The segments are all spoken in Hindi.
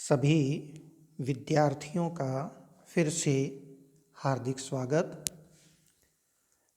सभी विद्यार्थियों का फिर से हार्दिक स्वागत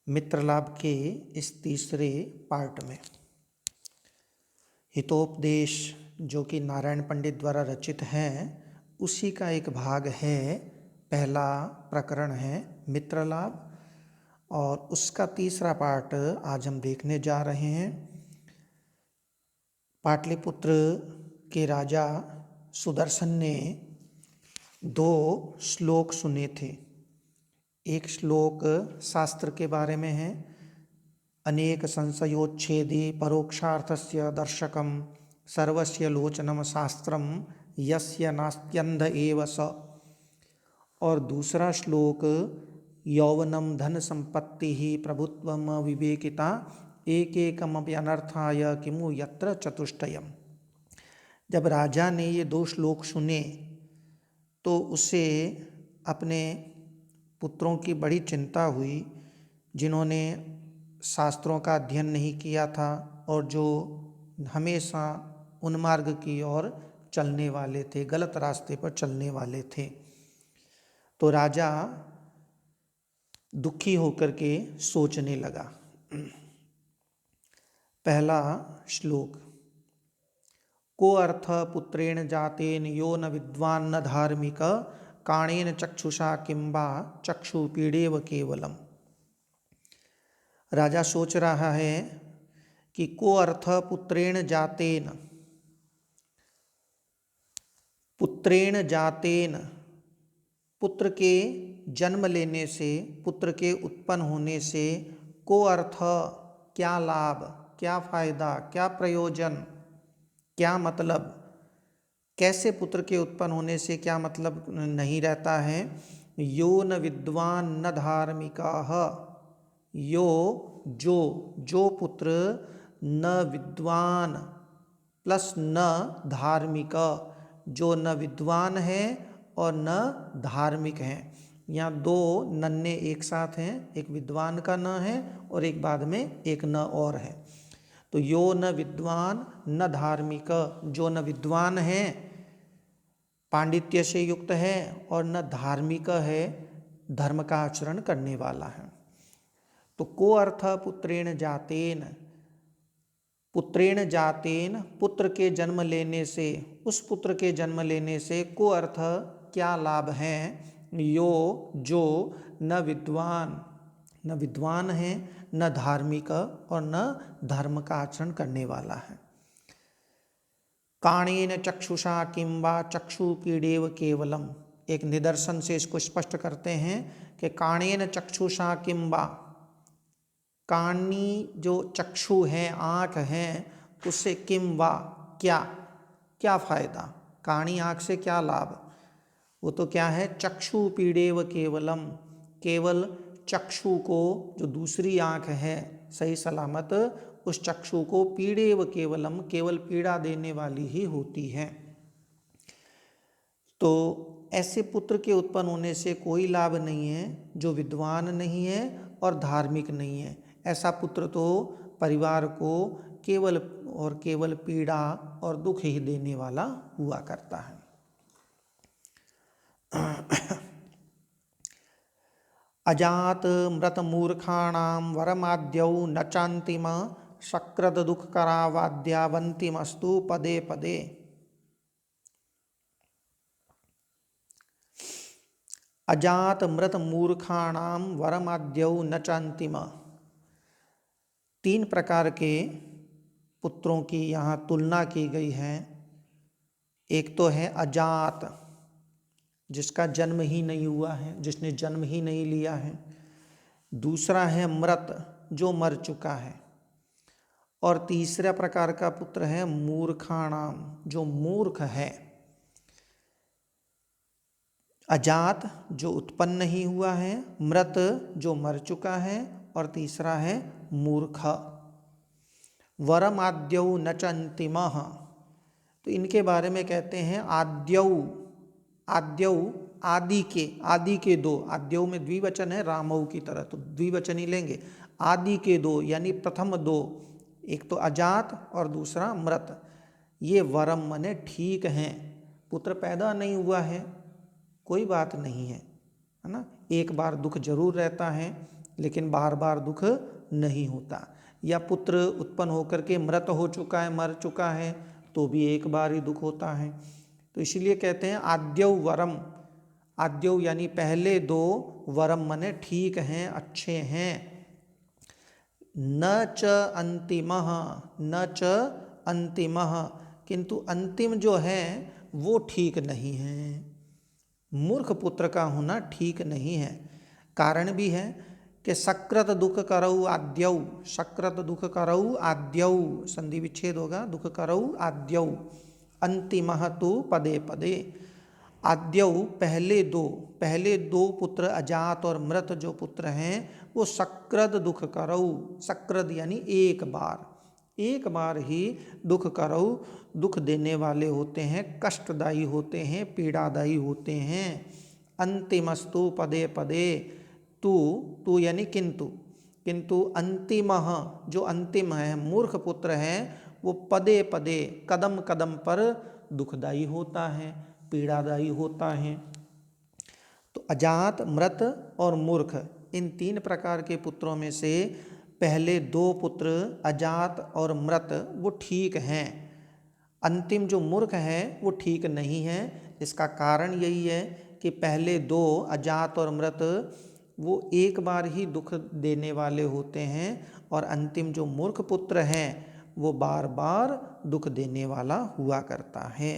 मित्र लाभ के इस तीसरे पार्ट में। हितोपदेश जो कि नारायण पंडित द्वारा रचित है उसी का एक भाग है। पहला प्रकरण है मित्र लाभ और उसका तीसरा पार्ट आज हम देखने जा रहे हैं। पाटलिपुत्र के राजा सुदर्शन ने 2 श्लोक सुने थे। एक श्लोक शास्त्र के बारे में है, अनेक संशयोच्छेदी परोक्षार्थस्य दर्शकम सर्वस्य लोचनम शास्त्रम यस्य नास्त्यंध एव स। और दूसरा श्लोक यौवनम धन संपत्ति ही प्रभुत्वम विवेकिता एकैकमपि अनर्थाय किमु यत्र चतुष्टयम। जब राजा ने ये 2 श्लोक सुने तो उसे अपने पुत्रों की बड़ी चिंता हुई, जिन्होंने शास्त्रों का अध्ययन नहीं किया था और जो हमेशा उन्मार्ग की ओर चलने वाले थे, गलत रास्ते पर चलने वाले थे। तो राजा दुखी होकर के सोचने लगा। पहला श्लोक, को अर्थ पुत्रेण जातेन यो न विद्वान न धार्मिक काणेन चक्षुषा किंबा चक्षु पीड़ेव केवलम। राजा सोच रहा है कि को अर्थ पुत्रेण जातेन, पुत्रेण जातेन पुत्र के जन्म लेने से, पुत्र के उत्पन्न होने से को अर्थ क्या लाभ, क्या फायदा, क्या प्रयोजन, क्या मतलब, कैसे पुत्र के उत्पन्न होने से क्या मतलब नहीं रहता है। यो न विद्वान न धार्मिकाः, यो जो पुत्र न विद्वान प्लस न धार्मिक, जो न विद्वान है और न धार्मिक हैं। यहाँ 2 नन्हे एक साथ हैं, एक विद्वान का न है और एक बाद में एक न और है। तो यो न विद्वान न धार्मिक, जो न विद्वान है पांडित्य से युक्त है और न धार्मिक है धर्म का आचरण करने वाला है। तो को अर्थ पुत्रेण जातेन, पुत्रेण जातेन पुत्र के जन्म लेने से, उस पुत्र के जन्म लेने से को अर्थ क्या लाभ है। यो जो न विद्वान है न धार्मिक और न धर्म का आचरण करने वाला है। काणेन चक्षुषा किंबा चक्षु पीड़ेव केवलम, एक निदर्शन से इसको स्पष्ट करते हैं कि काणेन चक्षुषा किंबा, कानी जो चक्षु है, आँख है, उससे किंबा क्या, क्या फायदा, काणी आँख से क्या लाभ, वो तो क्या है चक्षु पीड़ेव केवलम, केवल चक्षु को, जो दूसरी आँख है सही सलामत, उस चक्षु को पीड़ेव केवलम, केवल पीड़ा देने वाली ही होती है। तो ऐसे पुत्र के उत्पन्न होने से कोई लाभ नहीं है जो विद्वान नहीं है और धार्मिक नहीं है। ऐसा पुत्र तो परिवार को केवल और केवल पीड़ा और दुख ही देने वाला हुआ करता है। अजात मृत मूर्खाणाम वरमाद्यौ न चान्तिम सकृत दुःखकरा वाद्यावन्तिमस्तु पदे पदे। अजात मृत मूर्खाणाम वरमाद्यौ न चान्तिम, 3 प्रकार के पुत्रों की यहाँ तुलना की गई है। एक तो है अजात, जिसका जन्म ही नहीं हुआ है, जिसने जन्म ही नहीं लिया है। दूसरा है मृत, जो मर चुका है। और तीसरा प्रकार का पुत्र है मूर्खाणाम, जो मूर्ख है। अजात जो उत्पन्न नहीं हुआ है, मृत जो मर चुका है और तीसरा है मूर्ख। वरमाद्यौ न च अन्तिमः, तो इनके बारे में कहते हैं आद्यौ, आद्यौ आदि के 2, आद्यौ में द्विवचन है रामौ की तरह, तो द्विवचन ही लेंगे। आदि के 2 यानी प्रथम 2, एक तो अजात और दूसरा मृत, ये वरम मने ठीक हैं, पुत्र पैदा नहीं हुआ है, कोई बात नहीं है ना। एक बार दुख जरूर रहता है लेकिन बार बार दुख नहीं होता। या पुत्र उत्पन्न होकर के मृत हो चुका है, मर चुका है, तो भी एक बार ही दुख होता है। तो इसीलिए कहते हैं आद्यौ वरम, आद्यौ यानी पहले दो, वरम माने ठीक हैं, अच्छे हैं। न च अंतिमः, न च अंतिमः, किंतु अंतिम जो है वो ठीक नहीं है। मूर्ख पुत्र का होना ठीक नहीं है। कारण भी है कि सकृत दुख करऊ आद्यौ, सकृत दुख करऊ आद्यौ, संधि विच्छेद होगा, दुख करऊ आद्यौ, अंतिमः तु पदे पदे। आद्यौ पहले दो पुत्र अजात और मृत जो पुत्र हैं वो सकृद दुख करऊ, सकृद यानी एक बार ही दुख करऊ, दुख देने वाले होते हैं, कष्टदायी होते हैं, पीड़ादायी होते हैं। अंतिमस्तु पदे पदे, तू यानी किंतु अंतिमः जो अंतिम है, मूर्ख पुत्र है, वो पदे पदे कदम कदम पर दुखदायी होता है, पीड़ादायी होता है। तो अजात, मृत और मूर्ख, इन तीन प्रकार के पुत्रों में से पहले दो पुत्र अजात और मृत वो ठीक हैं। अंतिम जो मूर्ख है वो ठीक नहीं है। इसका कारण यही है कि पहले दो अजात और मृत वो एक बार ही दुख देने वाले होते हैं, और अंतिम जो मूर्ख पुत्र है वो बार बार दुख देने वाला हुआ करता है।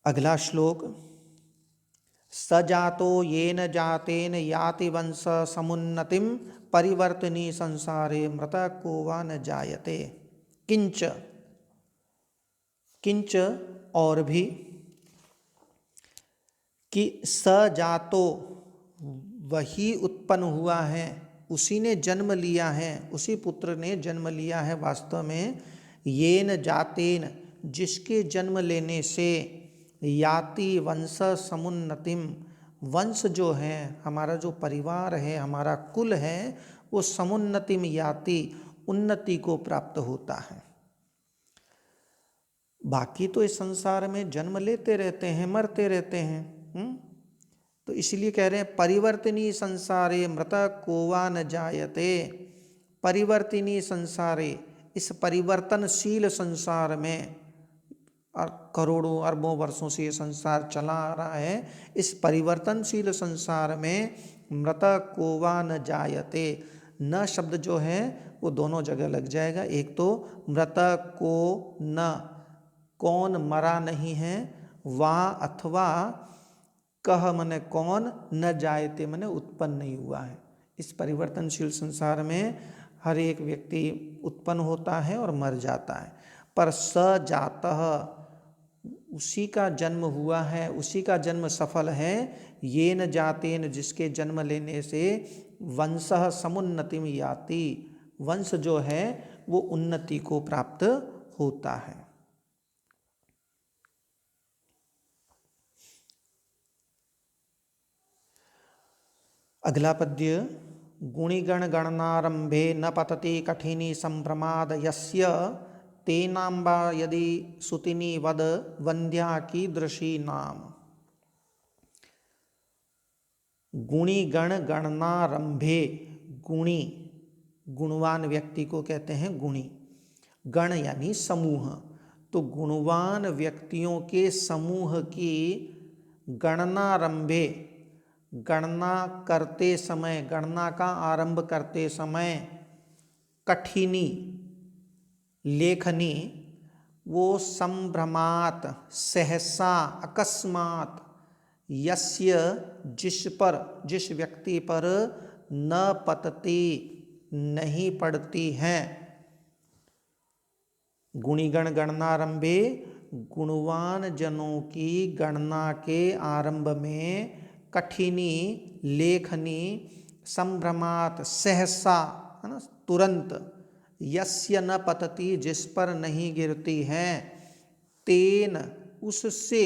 अगला श्लोक, सजातो येन जातेन याति वंश समुन्नतिम परिवर्तनी संसारे मृत को वा न जायते। किंच, किंच और भी, कि सजातो वही उत्पन्न हुआ है, उसी ने जन्म लिया है, उसी पुत्र ने जन्म लिया है वास्तव में। येन जातेन जिसके जन्म लेने से, याति वंश समुन्नतिम वंश जो है, हमारा जो परिवार है, हमारा कुल है, वो समुन्नतिम याति उन्नति को प्राप्त होता है। बाकी तो इस संसार में जन्म लेते रहते हैं, मरते रहते हैं। तो इसलिए कह रहे हैं परिवर्तनी संसारे मृत को वा न जायते। परिवर्तनी संसारे, इस परिवर्तनशील संसार में, और करोड़ों अरबों वर्षों से ये संसार चला आ रहा है, इस परिवर्तनशील संसार में मृत को वा न जायते, न शब्द जो है वो दोनों जगह लग जाएगा। एक तो मृत को न, कौन मरा नहीं है, वा अथवा कह मने कौन, न जायते मने उत्पन्न नहीं हुआ है। इस परिवर्तनशील संसार में हर एक व्यक्ति उत्पन्न होता है और मर जाता है, पर सजातः उसी का जन्म हुआ है, उसी का जन्म सफल है। ये न जातेन जिसके जन्म लेने से, वंशः समुन्नतिम याति वंश जो है वो उन्नति को प्राप्त होता है। अगला पद्य, गुणिगण गणनारंभे न पतति कठिनी संभ्रमाद यस्य तेनाम्बा यदि सुतिनी वद वंद्या कीदृशी नाम। गुणिगण गणनारंभे, गुणी गुणवान व्यक्ति को कहते हैं गुणी, गण यानी समूह। तो गुणवान व्यक्तियों के समूह की गणनारंभे, गणना करते समय, गणना का आरंभ करते समय, कठिनी लेखनी, वो संभ्रमात सहसा अकस्मात, यस्य जिस पर, जिस व्यक्ति पर, न पतती नहीं पड़ती हैं। गुणिगण गणनारंभे, गुणवान जनों की गणना के आरंभ में, कठिनी लेखनी, संभ्रमात सहसा, है ना, तुरंत, यस्य न पतति जिस पर नहीं गिरती है, तेन उससे,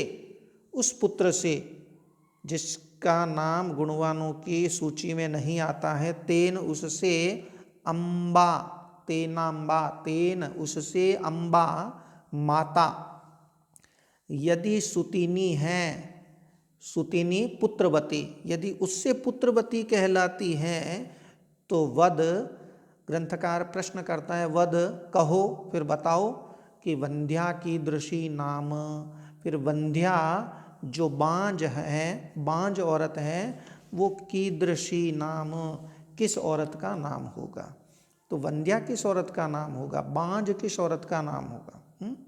उस पुत्र से जिसका नाम गुणवानों की सूची में नहीं आता है, तेन उससे, अम्बा तेनाम्बा, तेन उससे, अम्बा माता। यदि सुतिनी है, सुतिनी पुत्रवती, यदि उससे पुत्रवती कहलाती है तो वद, ग्रंथकार प्रश्न करता है, वद कहो, फिर बताओ कि वंध्या कीदृशी नाम। फिर वंध्या जो बांझ है, बांझ औरत है, वो कीदृशी नाम, किस औरत का नाम होगा। तो वंध्या किस औरत का नाम होगा, बांझ किस औरत का नाम होगा।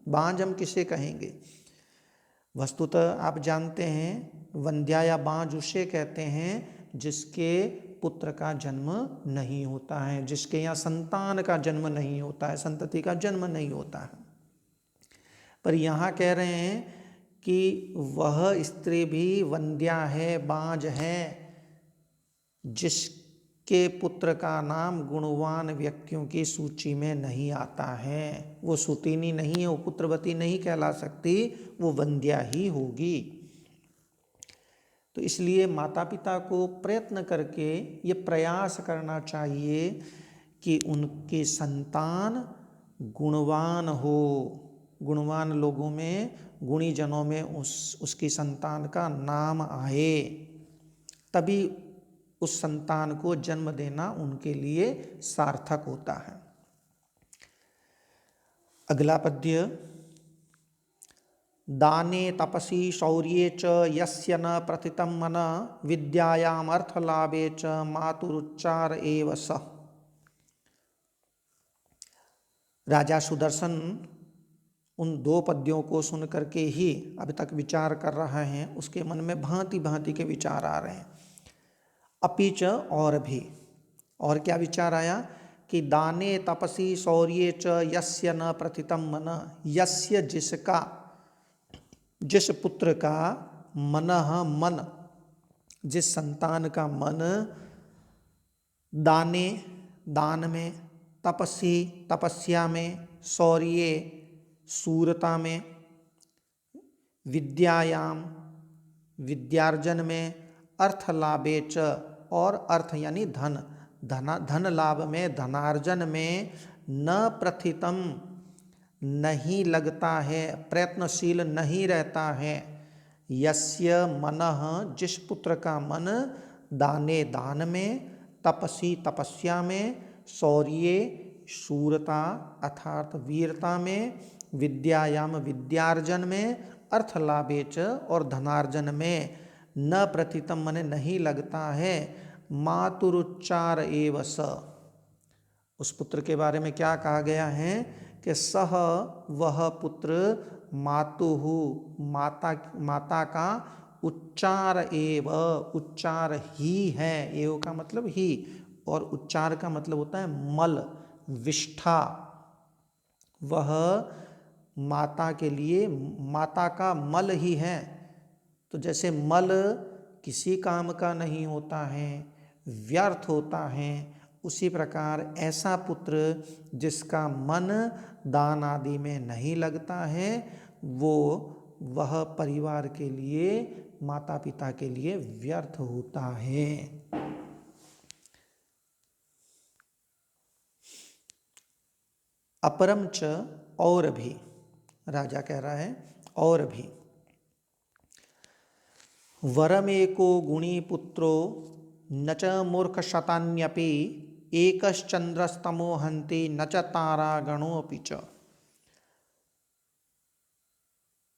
बांझ हम किसे कहेंगे। वस्तुतः आप जानते हैं वंध्या या बांझ उसे कहते हैं जिसके पुत्र का जन्म नहीं होता है, जिसके यहाँ संतान का जन्म नहीं होता है, संतति का जन्म नहीं होता है। पर यहाँ कह रहे हैं कि वह स्त्री भी वंध्या है, बांझ है, जिसके पुत्र का नाम गुणवान व्यक्तियों की सूची में नहीं आता है। वो सुतिनी नहीं है, वो पुत्रवती नहीं कहला सकती, वो वंध्या ही होगी। तो इसलिए माता पिता को प्रयत्न करके ये प्रयास करना चाहिए कि उनके संतान गुणवान हो, गुणवान लोगों में, गुणी जनों में उसकी संतान का नाम आए, तभी उस संतान को जन्म देना उनके लिए सार्थक होता है। अगला पद्य, दाने तपसी शौर्ये च यस्य न प्रथितं मन, विद्यायाम अर्थलाभे च मातुरुच्चार एव स। राजा सुदर्शन उन दो पद्यों को सुन करके ही अभी तक विचार कर रहा है, उसके मन में भांति भांति के विचार आ रहे हैं। अपीच, और भी, और क्या विचार आया कि दाने तपसी शौर्ये च यस्य न प्रथितं मन, यस्य जिसका, जिस पुत्र का, मनः मन, जिस संतान का मन, दाने दान में, तपसी तपस्या में, शौर्ये शूरता में, विद्यायाम विद्यार्जन में, अर्थ लाभे च, और अर्थ यानी धन, धन लाभ में, धनार्जन में, न प्रथितम नहीं लगता है, प्रयत्नशील नहीं रहता है, यस्य मनः जिस पुत्र का मन, दाने दान में, तपसी तपस्या में, शौर्ये शूरता अर्थात वीरता में, विद्यायाम विद्यार्जन में, अर्थलाभे च और धनार्जन में, न प्रथितम मन नहीं लगता है, मातुरुच्चार एव स। उस पुत्र के बारे में क्या कहा गया है कि सह वह पुत्र, मातुहु माता, माता का, उच्चार एव उच्चार ही है, एव का मतलब ही, और उच्चार का मतलब होता है मल, विष्ठा। वह माता के लिए माता का मल ही है। तो जैसे मल किसी काम का नहीं होता है, व्यर्थ होता है, उसी प्रकार ऐसा पुत्र जिसका मन दान आदि में नहीं लगता है, वह परिवार के लिए, माता पिता के लिए व्यर्थ होता है। अपरम च, और भी, राजा कह रहा है और भी, वरमेको गुणी पुत्रो न च मूर्ख शतान्यपि, एकश्चंद्रस्तमो हन्ति न च तारा गणोऽपि च।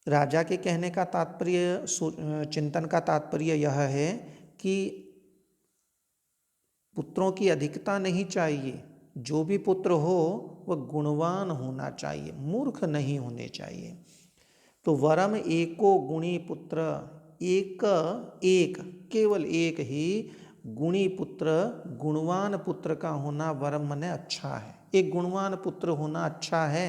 राजा के कहने का तात्पर्य, चिंतन का तात्पर्य यह है कि पुत्रों की अधिकता नहीं चाहिए, जो भी पुत्र हो वह गुणवान होना चाहिए, मूर्ख नहीं होने चाहिए। तो वरम एको गुणी पुत्र, एक एक केवल एक ही गुणी पुत्र, गुणवान पुत्र का होना वरम मने अच्छा है, एक गुणवान पुत्र होना अच्छा है।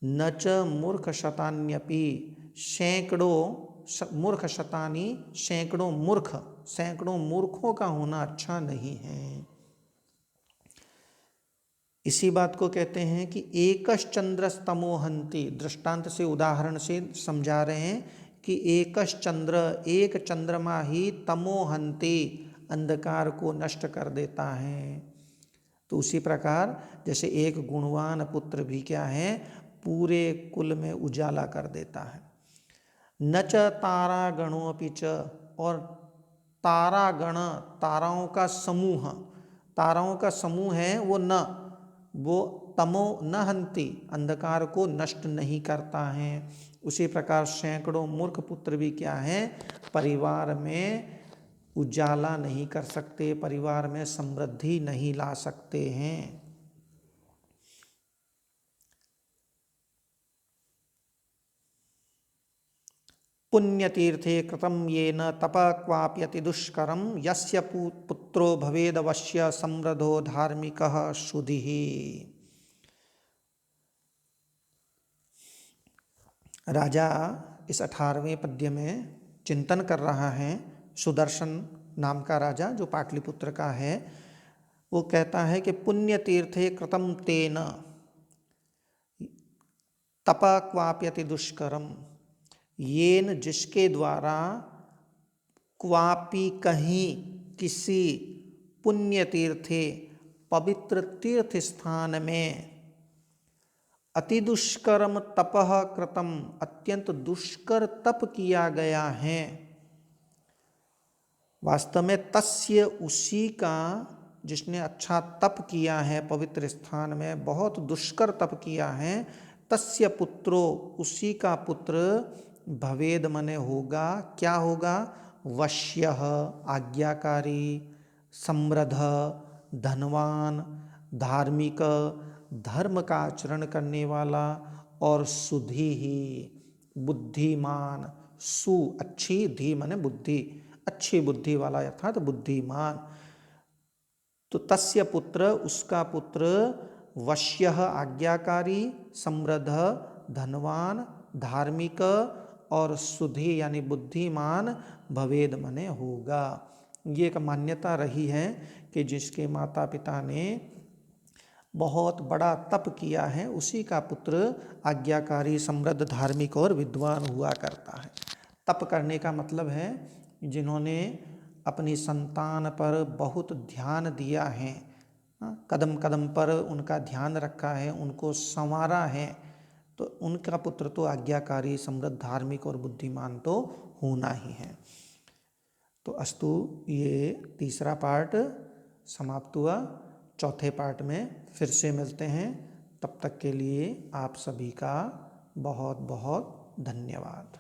न च मूर्ख शतान्यपि, सैकड़ों मूर्ख शतानी, सैकड़ों मूर्ख, सैकड़ों मूर्खों का होना अच्छा नहीं है। इसी बात को कहते हैं कि एकश्चंद्रस्तमो हन्ति, दृष्टांत से, उदाहरण से समझा रहे हैं कि एकश्चंद्र, एक चंद्रमा ही, तमो हन्ति अंधकार को नष्ट कर देता है। तो उसी प्रकार जैसे एक गुणवान पुत्र भी क्या है, पूरे कुल में उजाला कर देता है। न च तारा गणोऽपि च, और तारागण, ताराओं का समूह, ताराओं का समूह है वो न, वो तमो न हंति, अंधकार को नष्ट नहीं करता है। उसी प्रकार सैकड़ों मूर्ख पुत्र भी क्या है, परिवार में उजाला नहीं कर सकते, परिवार में समृद्धि नहीं ला सकते हैं। पुण्यतीर्थे कृतं येन तप क्वाप्यति दुष्करं, यस्य पुत्रो भवेदवश्य समृद्धो धार्मिकः शुधिः। राजा इस 18वें पद्य में चिंतन कर रहा है। सुदर्शन नाम का राजा जो पाटलिपुत्र का है, वो कहता है कि पुण्य तीर्थे कृतं तेन तप क्वाप्यति दुष्करम, येन जिसके द्वारा, क्वापि कहीं, किसी, पुण्य तीर्थे पवित्र तीर्थ स्थान में, अति दुष्करम तपः कृतम, अत्यंत दुष्कर तप किया गया है। वास्तव में तस्य, उसी का, जिसने अच्छा तप किया है पवित्र स्थान में, बहुत दुष्कर तप किया है, तस्य पुत्रो, उसी का पुत्र, भवेद मने होगा, क्या होगा, वश्यः आज्ञाकारी, समृद्ध धनवान, धार्मिक धर्म का आचरण करने वाला, और सुधी ही बुद्धिमान, सु अच्छी, धी मने बुद्धि, अच्छी बुद्धि वाला अर्थात बुद्धिमान। तो तस्य पुत्र, उसका पुत्र, वश्यः आज्ञाकारी, समृद्ध धनवान, धार्मिक और सुधी यानी बुद्धिमान, भवेद मने होगा। ये एक मान्यता रही है कि जिसके माता पिता ने बहुत बड़ा तप किया है, उसी का पुत्र आज्ञाकारी, समृद्ध, धार्मिक और विद्वान हुआ करता है। तप करने का मतलब है जिन्होंने अपनी संतान पर बहुत ध्यान दिया है, कदम कदम पर उनका ध्यान रखा है, उनको संवारा है, तो उनका पुत्र तो आज्ञाकारी, समृद्ध, धार्मिक और बुद्धिमान तो होना ही है। तो अस्तु, ये तीसरा पार्ट समाप्त हुआ। चौथे पार्ट में फिर से मिलते हैं। तब तक के लिए आप सभी का बहुत बहुत धन्यवाद।